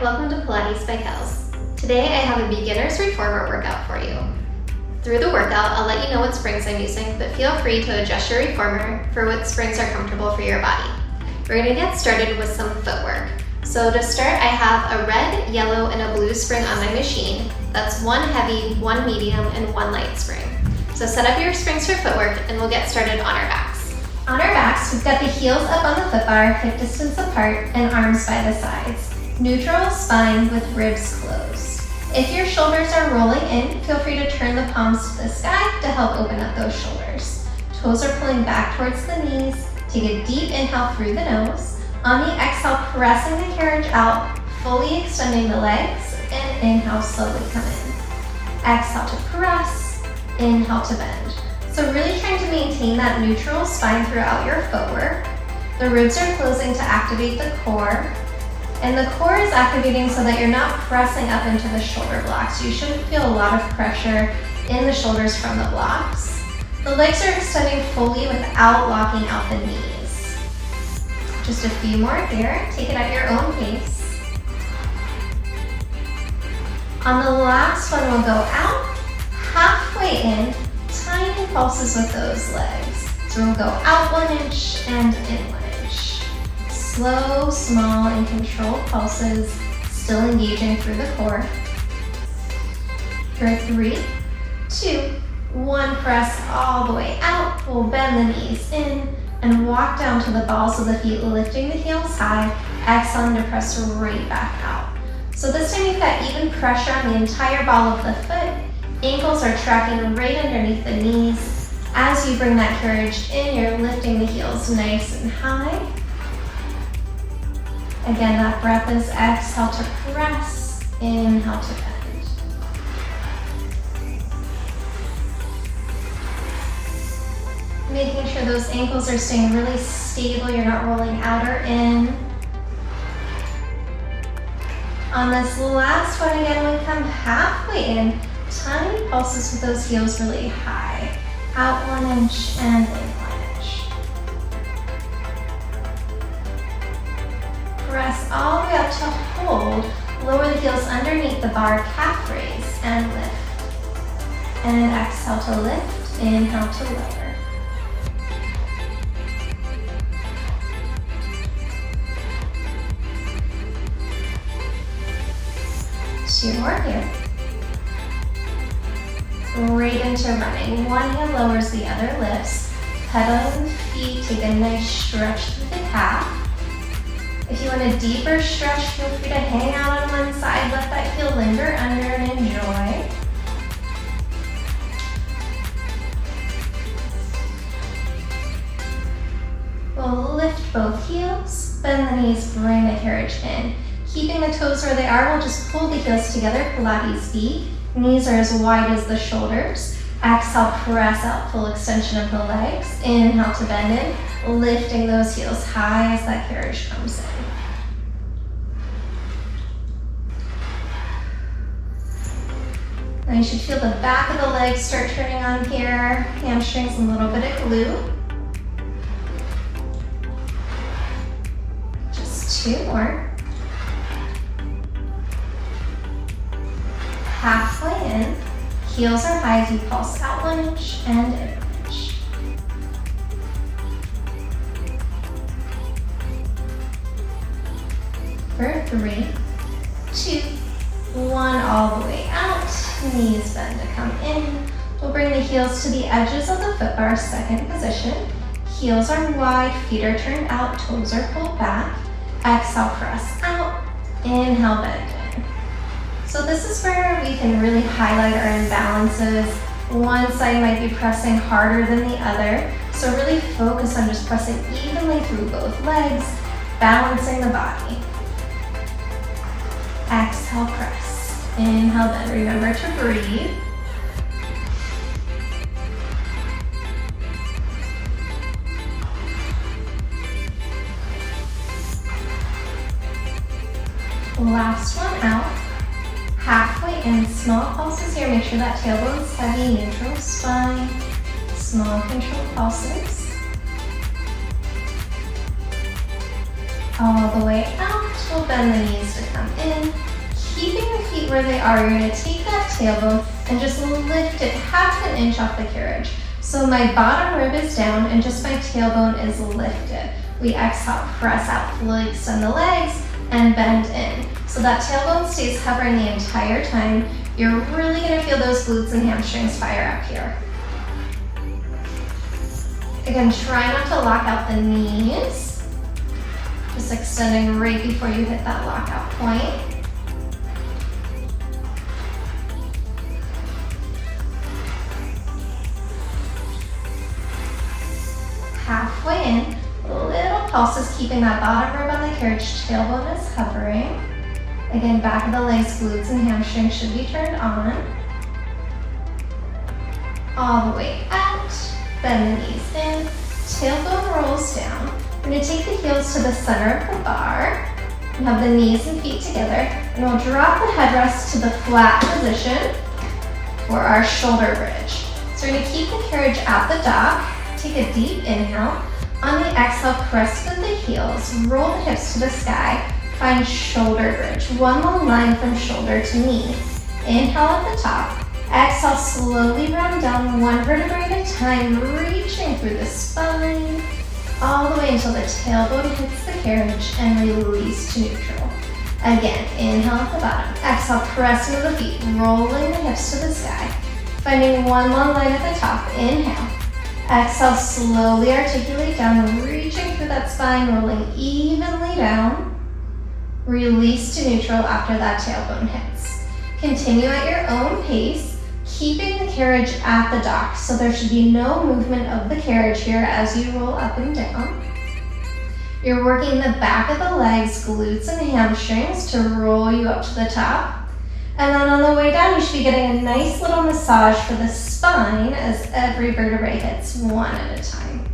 welcome to Pilates by Kels. Today I have a beginner's reformer workout for you. Through the workout, I'll let you know what springs I'm using, but feel free to adjust your reformer for what springs are comfortable for your body. We're going to get started with some footwork. So to start, I have a red, yellow, and a blue spring on my machine. That's one heavy, one medium, and one light spring. So set up your springs for footwork and we'll get started on our backs. On our backs, we've got the heels up on the foot bar, hip distance apart, and arms by the sides. Neutral spine with ribs closed. If your shoulders are rolling in, feel free to turn the palms to the sky to help open up those shoulders. Toes are pulling back towards the knees. Take a deep inhale through the nose. On the exhale, pressing the carriage out, fully extending the legs, and inhale, slowly come in. Exhale to press, inhale to bend. So really trying to maintain that neutral spine throughout your footwork. The ribs are closing to activate the core. And the core is activating so that you're not pressing up into the shoulder blocks. You shouldn't feel a lot of pressure in the shoulders from the blocks. The legs are extending fully without locking out the knees. Just a few more here. Take it at your own pace. On the last one, we'll go out, halfway in, tiny pulses with those legs. So we'll go out 1 inch and in 1 inch. Slow, small, and controlled pulses, still engaging through the core. For 3, 2, 1, press all the way out. We'll bend the knees in and walk down to the balls of the feet, lifting the heels high, exhaling to press right back out. So this time you've got even pressure on the entire ball of the foot. Ankles are tracking right underneath the knees. As you bring that carriage in, you're lifting the heels nice and high. Again, that breath is exhale to press, inhale to bend. Making sure those ankles are staying really stable, you're not rolling out or in. On this last one, again, we come halfway in, tiny pulses with those heels really high. Out 1 inch and in 1 inch. Press all the way up to hold. Lower the heels underneath the bar, calf raise, and lift. And exhale to lift, inhale to lower. Two more here. Right into running. One hand lowers, the other lifts. Pedaling the feet, take a nice stretch through the calf. If you want a deeper stretch, feel free to hang out on one side, let that heel linger under and enjoy. We'll lift both heels, bend the knees, bring the carriage in. Keeping the toes where they are, we'll just pull the heels together, Pilates V. Knees are as wide as the shoulders. Exhale, press out, full extension of the legs. Inhale to bend in, lifting those heels high as that carriage comes in. Now you should feel the back of the legs start turning on here. Hamstrings, a little bit of glute. Just 2 more. Halfway in, heels are high as you pulse out 1 inch and in 1 inch. For 3, 2, 1, all the way out. Knees bend to come in. We'll bring the heels to the edges of the foot bar, second position. Heels are wide, feet are turned out, toes are pulled back. Exhale, press out. Inhale, bend in. So this is where we can really highlight our imbalances. One side might be pressing harder than the other. So really focus on just pressing evenly through both legs, balancing the body. Exhale, press. Inhale, bend. Remember to breathe. Last one out. Halfway in, small pulses here. Make sure that tailbone's heavy, neutral spine. Small controlled pulses. All the way out. We'll bend the knees to come in. where they are, you're gonna take that tailbone and just lift it half an inch off the carriage. So my bottom rib is down and just my tailbone is lifted. We exhale, press out, fully extend the legs and bend in. So that tailbone stays hovering the entire time. You're really gonna feel those glutes and hamstrings fire up here. Again, try not to lock out the knees. Just extending right before you hit that lockout point. Halfway in, little pulses, keeping that bottom rib on the carriage, tailbone is hovering. Again, back of the legs, glutes and hamstrings should be turned on. All the way out, bend the knees in, tailbone rolls down. We're gonna take the heels to the center of the bar, and have the knees and feet together, and we'll drop the headrest to the flat position for our shoulder bridge. So we're gonna keep the carriage at the dock. Take a deep inhale. On the exhale, press with the heels, roll the hips to the sky, find shoulder bridge. One long line from shoulder to knee. Inhale at the top. Exhale, slowly round down one vertebrae at a time, reaching through the spine, all the way until the tailbone hits the carriage and release to neutral. Again, inhale at the bottom. Exhale, press into the feet, rolling the hips to the sky. Finding one long line at the top. Inhale. Exhale, slowly articulate down, reaching through that spine, rolling evenly down. Release to neutral after that tailbone hits. Continue at your own pace, keeping the carriage at the dock. So there should be no movement of the carriage here as you roll up and down. You're working the back of the legs, glutes and hamstrings to roll you up to the top. And then on the way down, you should be getting a nice little massage for the spine as every vertebrae hits one at a time.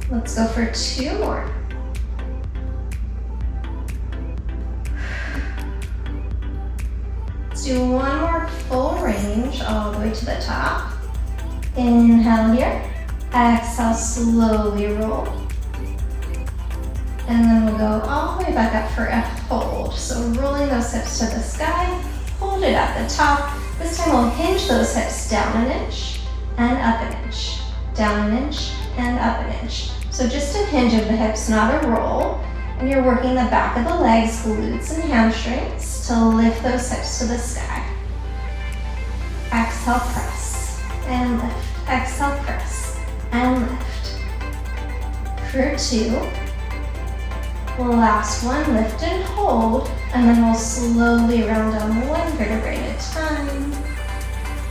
Let's go for 2 more. Let's do one more full range all the way to the top. Inhale here. Exhale, slowly roll. And then we'll go all the way back up for a hold. So rolling those hips to the sky, hold it at the top. This time we'll hinge those hips down an inch and up an inch, down an inch and up an inch. So just a hinge of the hips, not a roll. And you're working the back of the legs, glutes and hamstrings to lift those hips to the sky. Exhale, press and lift. Exhale, press and lift. For 2. Last one, lift and hold, and then we'll slowly round down one vertebrae at a time,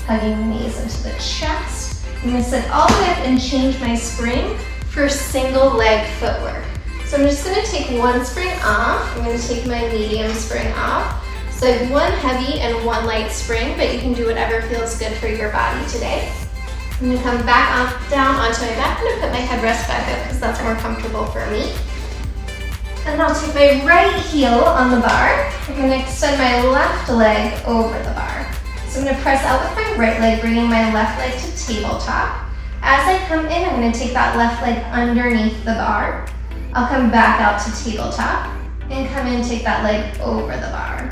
hugging the knees into the chest. I'm gonna sit all the way up and change my spring for single leg footwork. So I'm just gonna take one spring off. I'm gonna take my medium spring off. So I have one heavy and one light spring, but you can do whatever feels good for your body today. I'm gonna come back down onto my mat. I'm gonna put my headrest back up because that's more comfortable for me. And I'll take my right heel on the bar. I'm gonna extend my left leg over the bar. So I'm gonna press out with my right leg, bringing my left leg to tabletop. As I come in, I'm gonna take that left leg underneath the bar. I'll come back out to tabletop and come in and take that leg over the bar.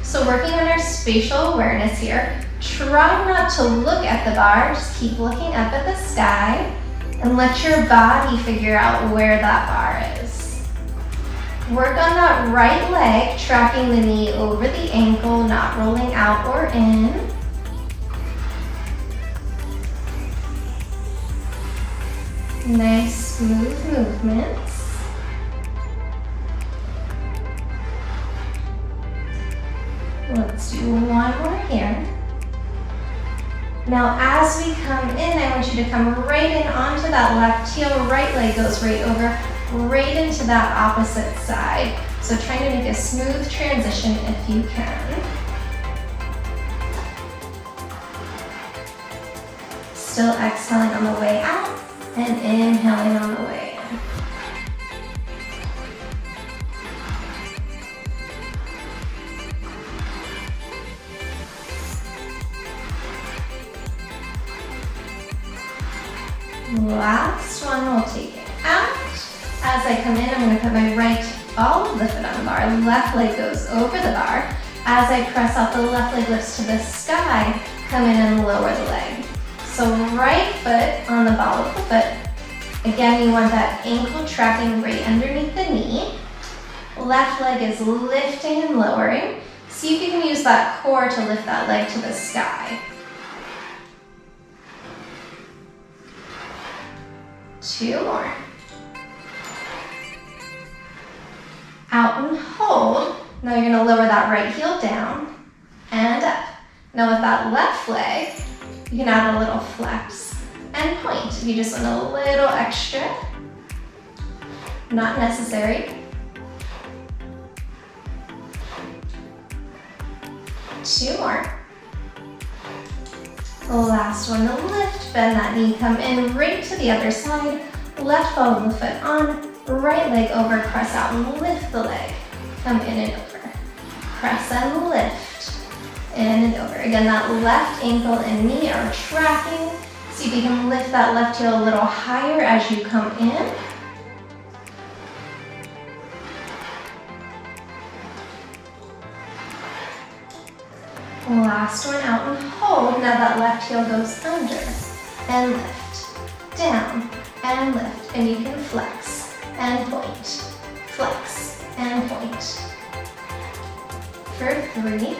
So working on our spatial awareness here. Try not to look at the bar, just keep looking up at the sky and let your body figure out where that bar is. Work on that right leg, tracking the knee over the ankle, not rolling out or in. Nice, smooth movements. Let's do one more here. Now, as we come in, I want you to come right in onto that left heel. Right leg goes right over, right into that opposite side. So trying to make a smooth transition if you can. Still exhaling on the way out and inhaling on the way in. Last one, we'll take it out. As I come in, I'm going to put my right ball of the foot on the bar. Left leg goes over the bar. As I press out, the left leg lifts to the sky. Come in and lower the leg. So right foot on the ball of the foot. Again, you want that ankle tracking right underneath the knee. Left leg is lifting and lowering. See if you can use that core to lift that leg to the sky. 2 more. Out and hold. Now you're gonna lower that right heel down and up. Now with that left leg, you can add a little flex and point. If you just want a little extra, not necessary. 2 more. Last one to lift, bend that knee, come in right to the other side. Left ball of the foot on, right leg over, press out and lift the leg. Come in and over. Press and lift, in and over. Again, that left ankle and knee are tracking. See if you can lift that left heel a little higher as you come in. Last one, out and hold. Now that left heel goes under and lift, down and lift, and you can flex and point, flex and point. For 3,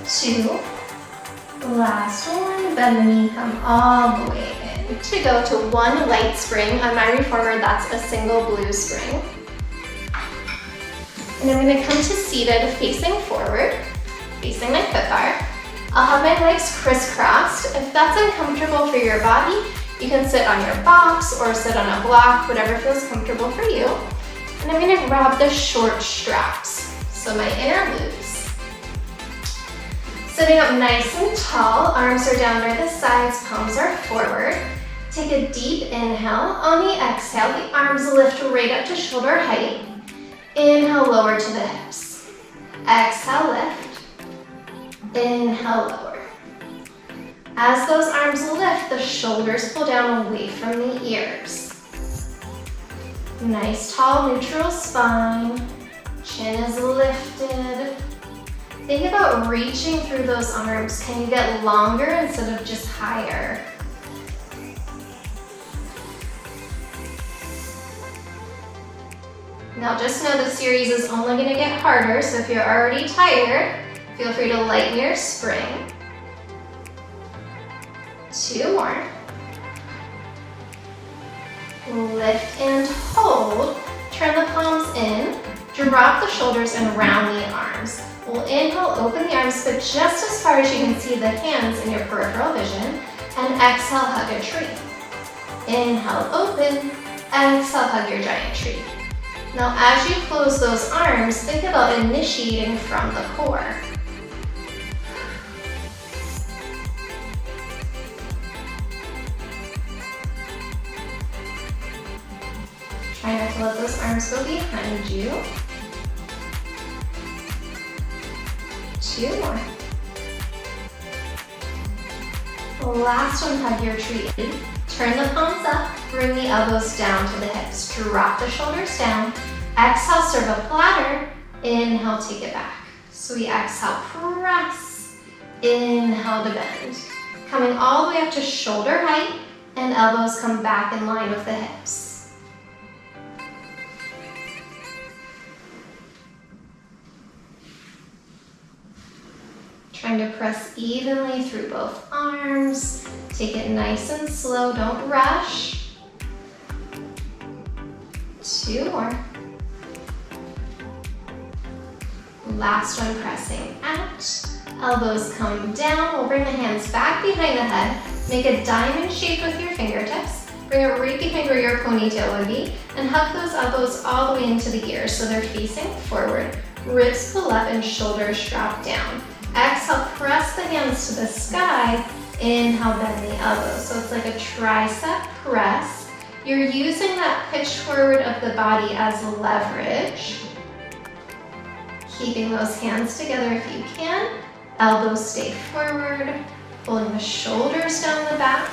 2, last one, bend the knee, come all the way in. To go to 1 light spring. On my reformer, that's a single blue spring. And I'm gonna come to seated, facing forward, facing my foot bar. I'll have my legs crisscrossed. If that's uncomfortable for your body, you can sit on your box or sit on a block, whatever feels comfortable for you. And I'm gonna grab the short straps, so my inner loops. Sitting up nice and tall, arms are down by the sides, palms are forward. Take a deep inhale. On the exhale, the arms lift right up to shoulder height. Inhale, lower to the hips. Exhale, lift. Inhale, lower. As those arms lift, the shoulders pull down away from the ears. Nice, tall, neutral spine. Chin is lifted. Think about reaching through those arms. Can you get longer instead of just higher? Now just know the series is only going to get harder, so if you're already tired, feel free to lighten your spring. 2 more. Lift and hold. Turn the palms in. Drop the shoulders and round the arms. We'll inhale, open the arms, but just as far as you can see the hands in your peripheral vision. And exhale, hug a tree. Inhale, open. Exhale, hug your giant tree. Now as you close those arms, think about initiating from the core. Try not to let those arms go behind you. 2 more. Last one, hug your tree. Turn the palms up, bring the elbows down to the hips. Drop the shoulders down. Exhale, serve a platter. Inhale, take it back. So we exhale, press. Inhale to bend. Coming all the way up to shoulder height, and elbows come back in line with the hips. Trying to press evenly through both arms. Take it nice and slow, don't rush. 2 more. Last one, pressing out. Elbows come down. We'll bring the hands back behind the head. Make a diamond shape with your fingertips. Bring it right behind where your ponytail would be. And hug those elbows all the way into the ears so they're facing forward. Ribs pull up and shoulders drop down. Exhale, press the hands to the sky. Inhale, bend the elbows. So it's like a tricep press. You're using that pitch forward of the body as leverage. Keeping those hands together if you can. Elbows stay forward. Pulling the shoulders down the back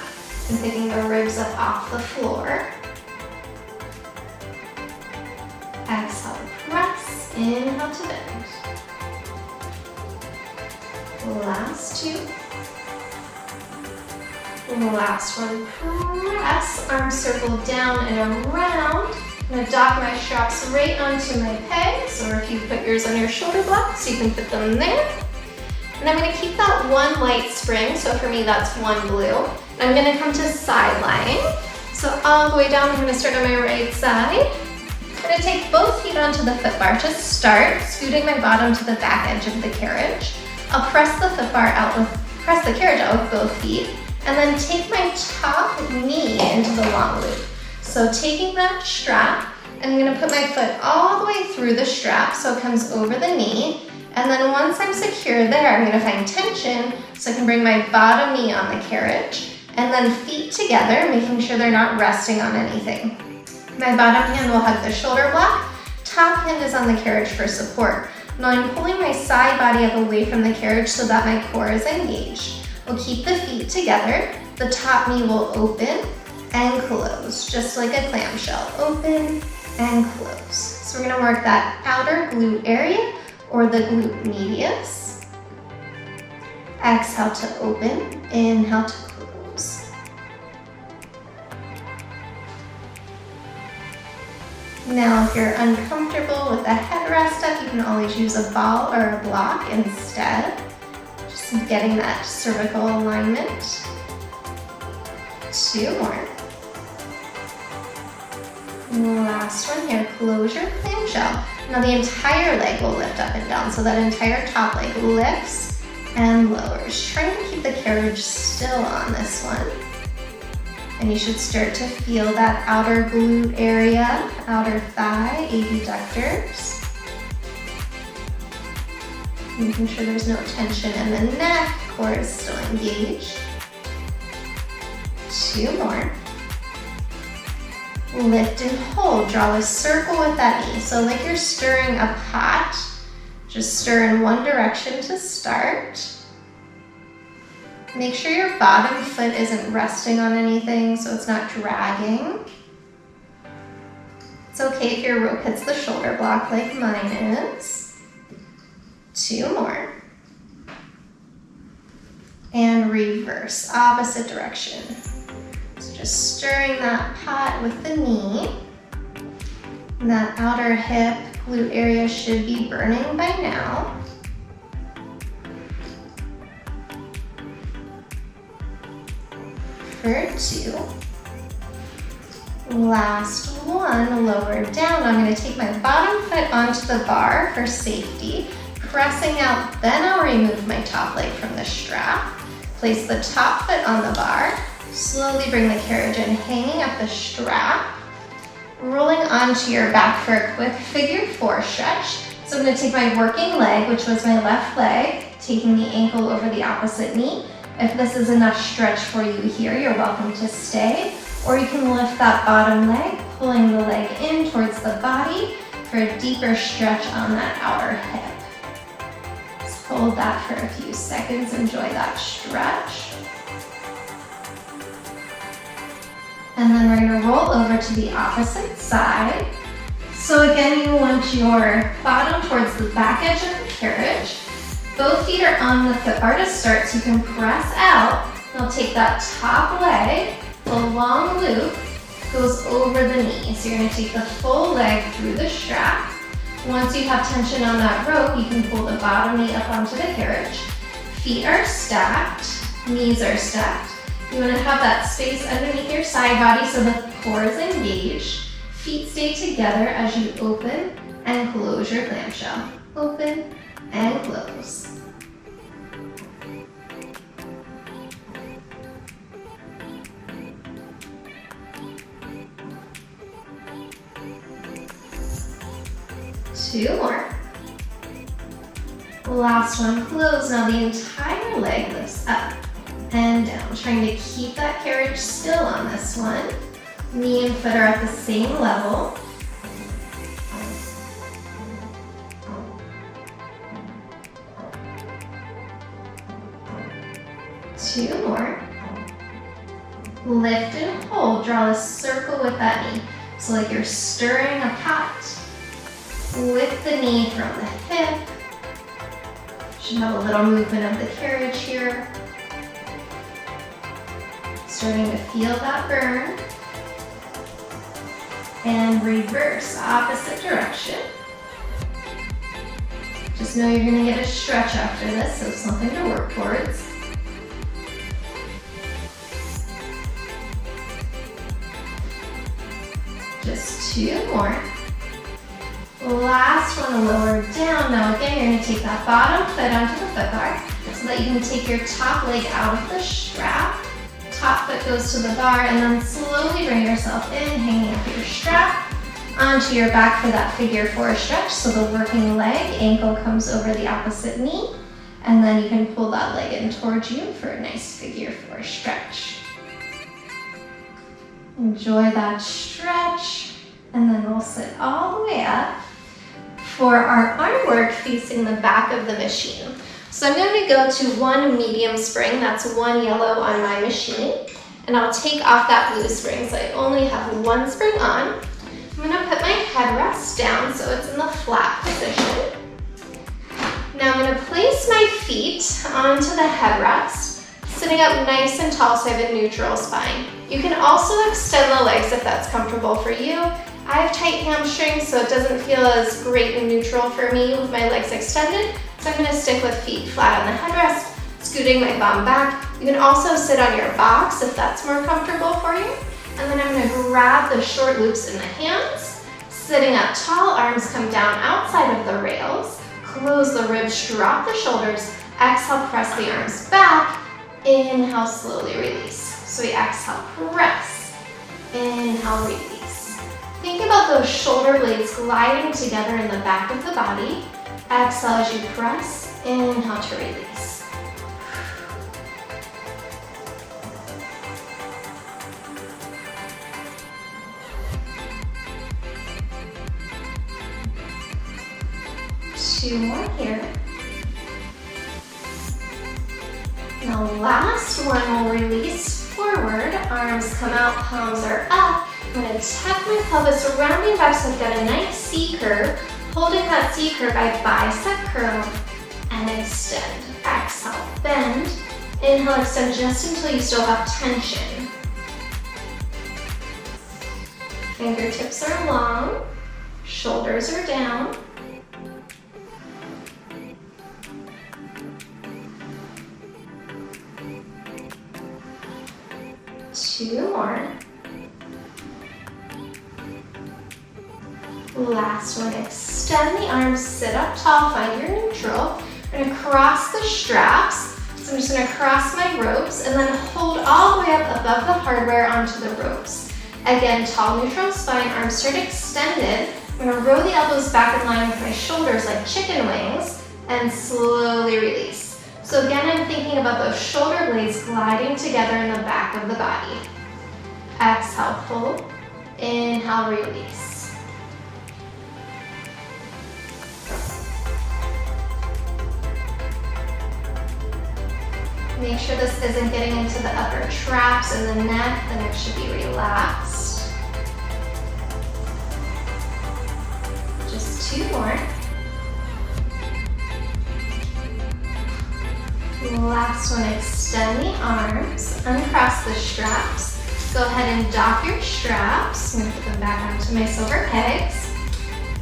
and picking the ribs up off the floor. Exhale, press. Inhale to bend. Last two. Last one, press, arms circle down and around. I'm gonna dock my straps right onto my pegs, or if you put yours on your shoulder blocks, you can put them there. And I'm gonna keep that one light spring, so for me that's one glue. And I'm gonna come to side lying. So all the way down, I'm gonna start on my right side. I'm gonna take both feet onto the foot bar to start, scooting my bottom to the back edge of the carriage. I'll press the carriage out with both feet, and then take my top knee into the long loop. So taking that strap, I'm gonna put my foot all the way through the strap so it comes over the knee. And then once I'm secure there, I'm gonna find tension so I can bring my bottom knee on the carriage. And then feet together, making sure they're not resting on anything. My bottom hand will hug the shoulder block. Top hand is on the carriage for support. Now I'm pulling my side body up away from the carriage so that my core is engaged. We'll keep the feet together. The top knee will open and close, just like a clamshell. Open and close. So we're gonna work that outer glute area or the glute medius. Exhale to open, inhale to close. Now if you're uncomfortable with a headrest up, you can always use a ball or a block instead. Just getting that cervical alignment. Two more. Last one here, close your clamshell. Now the entire leg will lift up and down, so that entire top leg lifts and lowers. Try to keep the carriage still on this one. And you should start to feel that outer glute area, outer thigh, abductors. Making sure there's no tension in the neck, core is still engaged. Two more. Lift and hold, draw a circle with that knee. So like you're stirring a pot, just stir in one direction to start. Make sure your bottom foot isn't resting on anything, so it's not dragging. It's okay if your rope hits the shoulder block like mine is. Two more. And reverse, opposite direction. So just stirring that pot with the knee. And that outer hip, glute area should be burning by now. For two. Last one, lower down. I'm going to take my bottom foot onto the bar for safety. Pressing out, then I'll remove my top leg from the strap. Place the top foot on the bar. Slowly bring the carriage in, hanging up the strap. Rolling onto your back for a quick figure four stretch. So I'm going to take my working leg, which was my left leg, taking the ankle over the opposite knee. If this is enough stretch for you here, you're welcome to stay. Or you can lift that bottom leg, pulling the leg in towards the body for a deeper stretch on that outer hip. Let's hold that for a few seconds, enjoy that stretch. And then we're gonna roll over to the opposite side. So again, you want your bottom towards the back edge of the carriage. Both feet are on the foot bar to start, so you can press out. You'll take that top leg, the long loop goes over the knee. So you're gonna take the full leg through the strap. Once you have tension on that rope, you can pull the bottom knee up onto the carriage. Feet are stacked, knees are stacked. You wanna have that space underneath your side body so the core is engaged. Feet stay together as you open and close your clamshell. Open and close. Two more. Last one, close. Now the entire leg lifts up and down, trying to keep that carriage still on this one. Knee and foot are at the same level. Two more. Lift and hold, draw a circle with that knee. So like you're stirring a pot. Lift the knee from the hip. Should have a little movement of the carriage here. Starting to feel that burn. And reverse, opposite direction. Just know you're gonna get a stretch after this, so something to work towards. Just 2 more. Last one, lower down. Now again, you're gonna take that bottom foot onto the foot bar so that you can take your top leg out of the strap. Top foot goes to the bar and then slowly bring yourself in, hanging up your strap onto your back for that figure 4 stretch. So the working leg, ankle comes over the opposite knee, and then you can pull that leg in towards you for a nice figure 4 stretch. Enjoy that stretch, and then we'll sit all the way up for our arm work facing the back of the machine. So I'm going to go to 1 medium spring, that's 1 yellow on my machine, and I'll take off that blue spring, so I only have 1 spring on. I'm going to put my headrest down so it's in the flat position. Now I'm going to place my feet onto the headrest, sitting up nice and tall so I have a neutral spine. You can also extend the legs if that's comfortable for you. I have tight hamstrings, so it doesn't feel as great and neutral for me with my legs extended. So I'm going to stick with feet flat on the headrest, scooting my bum back. You can also sit on your box if that's more comfortable for you. And then I'm going to grab the short loops in the hands, sitting up tall, arms come down outside of the rails, close the ribs, drop the shoulders, exhale, press the arms back, inhale, slowly release. So we exhale, press, inhale, release. Think about those shoulder blades gliding together in the back of the body. Exhale as you press, inhale to release. Two more here. Now last one will release forward, arms come out, palms are up. I'm going to tuck my pelvis, rounding back so I've got a nice C curve. Holding that C curve, I bicep curl and extend. Exhale, bend. Inhale, extend just until you still have tension. Fingertips are long, shoulders are down. Two more. Last one, extend the arms, sit up tall, find your neutral. We're gonna cross the straps. So I'm just gonna cross my ropes and then hold all the way up above the hardware onto the ropes. Again, tall neutral spine, arms start extended. I'm gonna roll the elbows back in line with my shoulders like chicken wings and slowly release. So again, I'm thinking about those shoulder blades gliding together in the back of the body. Exhale, pull, inhale, release. Make sure this isn't getting into the upper traps and the neck. The neck should be relaxed. Just two more. Last one, extend the arms, uncross the straps. Go ahead and dock your straps. I'm gonna put them back onto my silver pegs.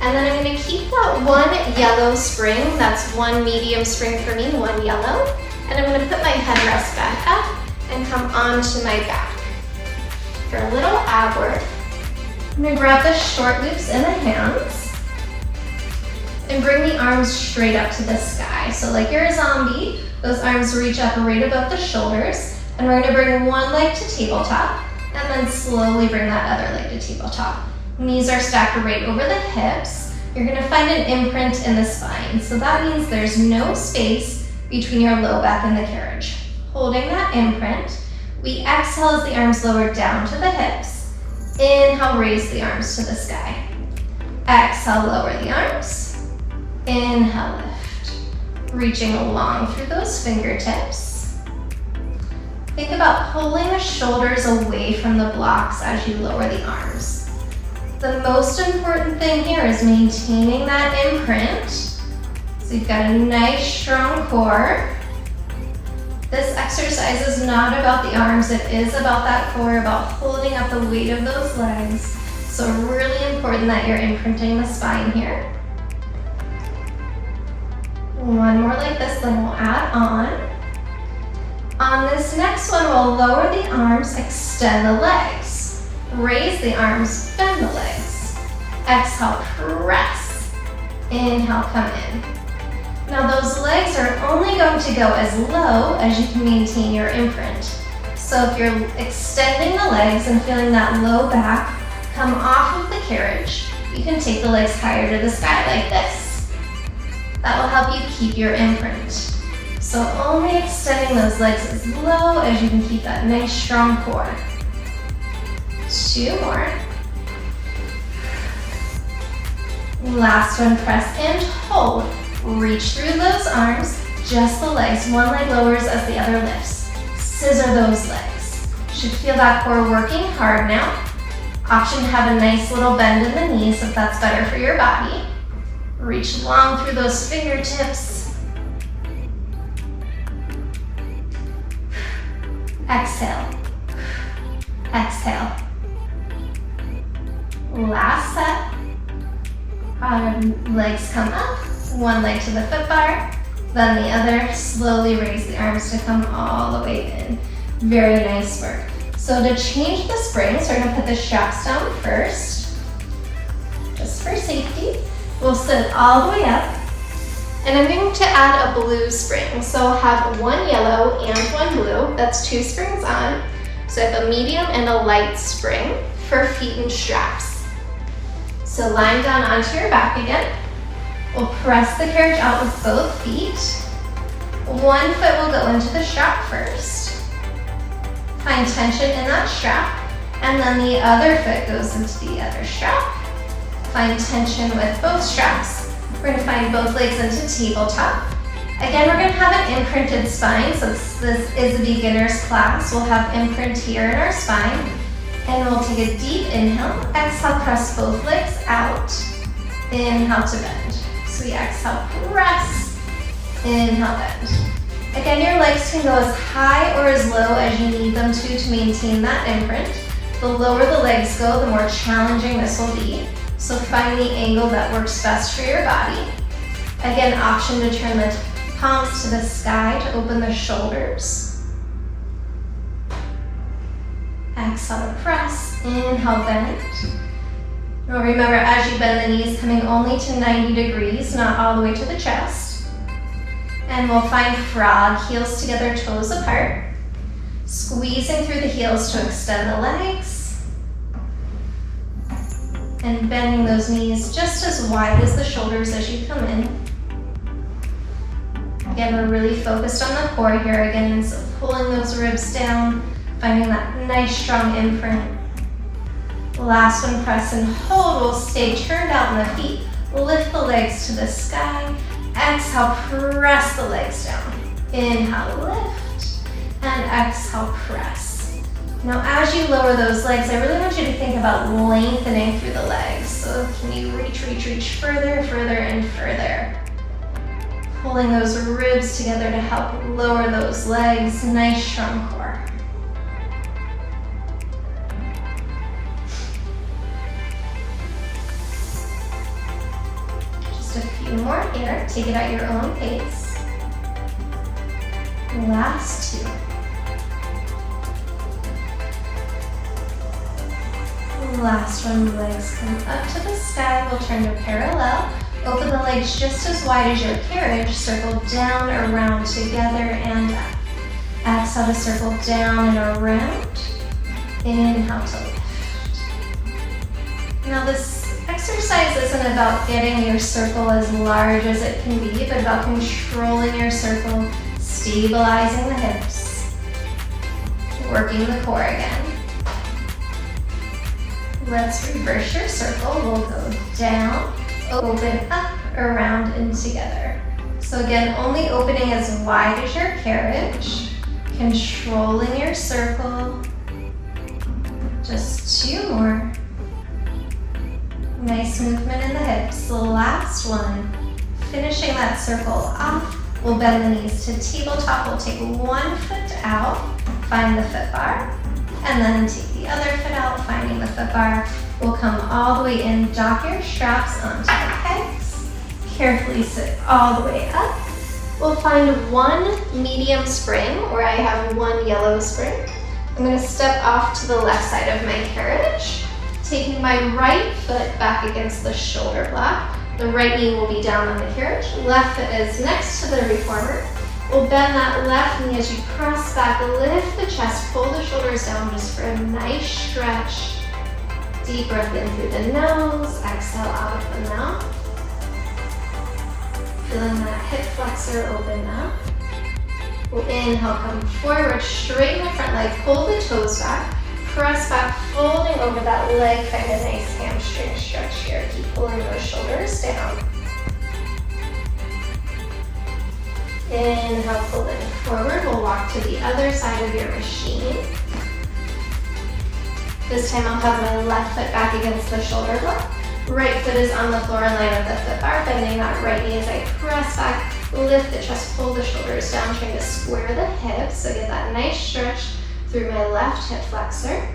And then I'm gonna keep that one yellow spring. That's one medium spring for me, one yellow. And I'm gonna put my headrest back up and come onto my back. For a little ab work, I'm gonna grab the short loops in the hands and bring the arms straight up to the sky. So like you're a zombie, those arms reach up right above the shoulders, and we're gonna bring one leg to tabletop, and then slowly bring that other leg to tabletop. Knees are stacked right over the hips. You're gonna find an imprint in the spine. So that means there's no space between your low back and the carriage. Holding that imprint, we exhale as the arms lower down to the hips. Inhale, raise the arms to the sky. Exhale, lower the arms. Inhale, lift. Reaching long through those fingertips. Think about pulling the shoulders away from the blocks as you lower the arms. The most important thing here is maintaining that imprint So you've got a nice strong core. This exercise is not about the arms, it is about that core, about holding up the weight of those legs. So really important that you're imprinting the spine here. One more like this, then we'll add on. On this next one, we'll lower the arms, extend the legs. Raise the arms, bend the legs. Exhale, press. Inhale, come in. Now those legs are only going to go as low as you can maintain your imprint. So if you're extending the legs and feeling that low back come off of the carriage, you can take the legs higher to the sky like this. That will help you keep your imprint. So only extending those legs as low as you can keep that nice strong core. 2 more. Last one, press and hold. Reach through those arms, just the legs. One leg lowers as the other lifts. Scissor those legs. Should feel that core working hard now. Option to have a nice little bend in the knees if that's better for your body. Reach long through those fingertips. Exhale. Exhale. Last set. Legs come up. One leg to the foot bar, then the other. Slowly raise the arms to come all the way in. Very nice work. So to change the springs, we're going to put the straps down first, just for safety. We'll sit all the way up, and I'm going to add a blue spring. So I'll have one yellow and one blue. That's 2 springs on. So I have a medium and a light spring for feet and straps. So lying down onto your back again. We'll press the carriage out with both feet. One foot will go into the strap first. Find tension in that strap, and then the other foot goes into the other strap. Find tension with both straps. We're going to find both legs into tabletop. Again, we're going to have an imprinted spine, so this is a beginner's class. We'll have imprint here in our spine, and we'll take a deep inhale. Exhale, press both legs out. Inhale to bend. So we exhale, press, inhale, bend. Again, your legs can go as high or as low as you need them to maintain that imprint. The lower the legs go, the more challenging this will be. So find the angle that works best for your body. Again, option to turn the palms to the sky to open the shoulders. Exhale to press, inhale, bend. Now remember, as you bend the knees, coming only to 90 degrees, not all the way to the chest. And we'll find frog, heels together, toes apart. Squeezing through the heels to extend the legs. And bending those knees just as wide as the shoulders as you come in. Again, we're really focused on the core here again, so pulling those ribs down, finding that nice strong imprint. Last one, press and hold. We'll stay turned out on the feet. Lift the legs to the sky. Exhale, press the legs down. Inhale, lift. And exhale, press. Now as you lower those legs, I really want you to think about lengthening through the legs. So can you reach further, further, and further. Pulling those ribs together to help lower those legs. Nice, strong core. A few more here. Take it at your own pace. Last 2. Last one, legs come up to the sky. We'll turn to parallel. Open the legs just as wide as your carriage. Circle down, around, together, and up. Exhale to circle down and around. Inhale to lift. Now this exercise isn't about getting your circle as large as it can be, but about controlling your circle, stabilizing the hips, working the core again. Let's reverse your circle. We'll go down, open up, around, and together. So again, only opening as wide as your carriage, controlling your circle. Just 2 more. Nice movement in the hips. The last one. Finishing that circle off, we'll bend the knees to tabletop. We'll take one foot out, find the foot bar, and then take the other foot out, finding the foot bar. We'll come all the way in, dock your straps onto the pegs. Carefully sit all the way up. We'll find one medium spring, or I have one yellow spring. I'm going to step off to the left side of my carriage, taking my right foot back against the shoulder block. The right knee will be down on the carriage. Left foot is next to the reformer. We'll bend that left knee as you cross back, lift the chest, pull the shoulders down just for a nice stretch. Deep breath in through the nose, exhale out of the mouth. Feeling that hip flexor open up. We'll inhale, come forward, straighten the front leg, pull the toes back, press back, folding over that leg, find a nice hamstring stretch here. Keep pulling those shoulders down. Inhale, pulling forward. We'll walk to the other side of your machine. This time I'll have my left foot back against the shoulder block. Right foot is on the floor in line with the foot bar, bending that right knee as I press back, lift the chest, pull the shoulders down, trying to square the hips, so get that nice stretch through my left hip flexor.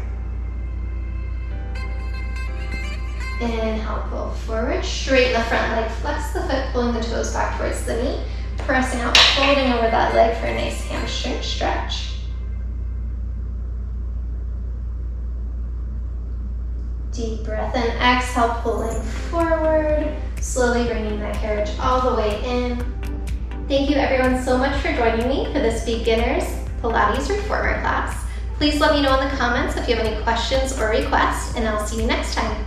Inhale, pull forward, straighten the front leg, flex the foot, pulling the toes back towards the knee, pressing out, folding over that leg for a nice hamstring stretch. Deep breath in, exhale, pulling forward, slowly bringing that carriage all the way in. Thank you everyone so much for joining me for this beginner's Pilates reformer class. Please let me know in the comments if you have any questions or requests, and I'll see you next time.